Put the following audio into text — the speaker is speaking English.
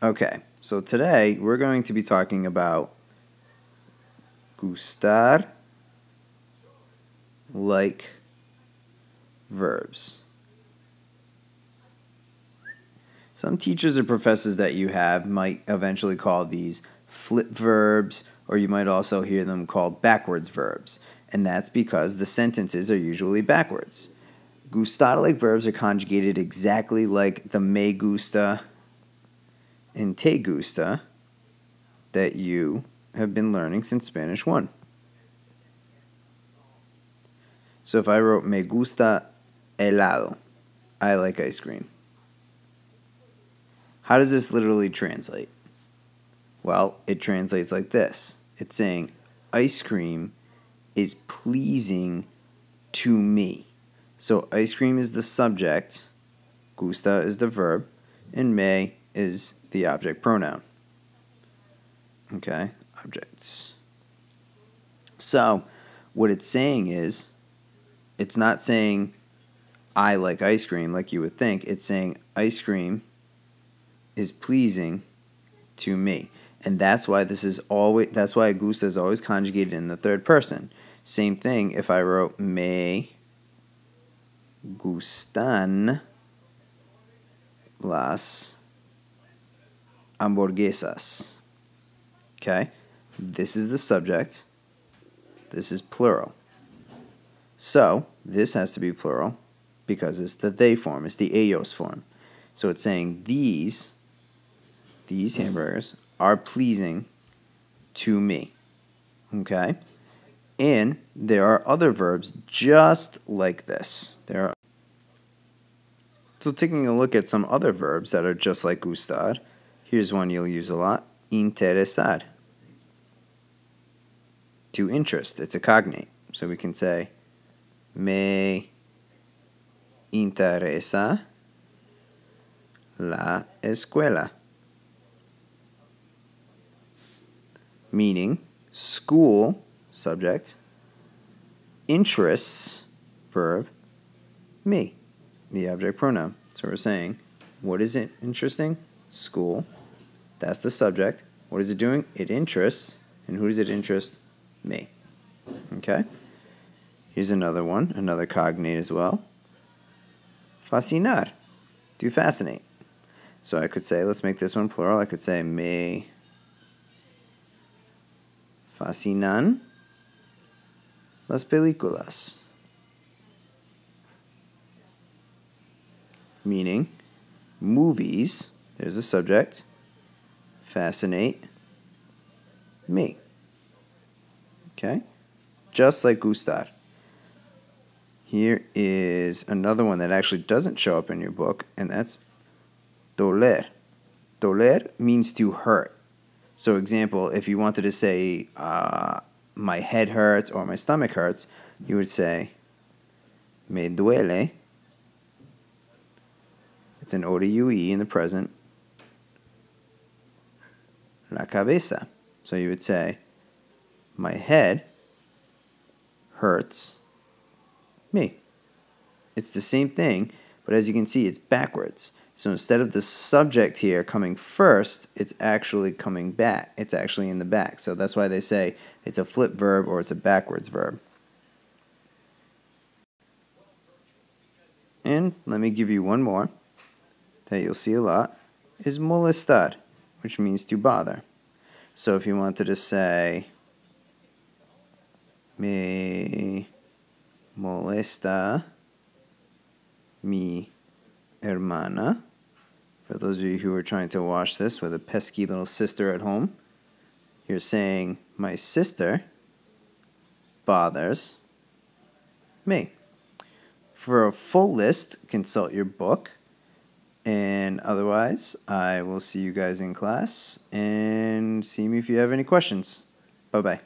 Okay, so today we're going to be talking about gustar-like verbs. Some teachers or professors that you have might eventually call these flip verbs, or you might also hear them called backwards verbs, and that's because the sentences are usually backwards. Gustar-like verbs are conjugated exactly like the me gusta and te gusta that you have been learning since Spanish 1. So if I wrote me gusta helado, I like ice cream. How does this literally translate? Well, it translates like this. It's saying ice cream is pleasing to me. So ice cream is the subject, gusta is the verb, and me is the object pronoun. Okay, objects. So what it's saying is, it's not saying I like ice cream like you would think. It's saying ice cream is pleasing to me. And that's why gusta is always conjugated in the third person. Same thing if I wrote me gustan las hamburguesas. Okay? This is the subject. This is plural. So, this has to be plural because it's the they form. It's the ellos form. So it's saying these hamburgers are pleasing to me. Okay? And there are other verbs just like this. So taking a look at some other verbs that are just like gustar, here's one you'll use a lot. Interesar. To interest. It's a cognate. So we can say, me interesa la escuela. Meaning, school, subject, interests, verb, me, the object pronoun. So we're saying, what is it interesting? School. That's the subject. What is it doing? It interests. And who does it interest? Me. Okay? Here's another one, another cognate as well. Fascinar, to fascinate. So I could say, let's make this one plural. I could say, me fascinan las películas. Meaning, movies, there's a subject, fascinate me. Okay? Just like gustar. Here is another one that actually doesn't show up in your book, and that's doler. Doler means to hurt. So example, if you wanted to say my head hurts or my stomach hurts, you would say me duele. It's an O-D-U-E in the present. La cabeza. So you would say my head hurts me. It's the same thing, but as you can see, it's backwards. So instead of the subject here coming first, it's actually coming back. It's actually in the back. So that's why they say it's a flip verb or it's a backwards verb. And let me give you one more that you'll see a lot, is molestar, which means to bother. So if you wanted to say, me molesta mi hermana, for those of you who are trying to watch this with a pesky little sister at home, you're saying, my sister bothers me. For a full list, consult your book. And otherwise, I will see you guys in class. And see me if you have any questions. Bye-bye.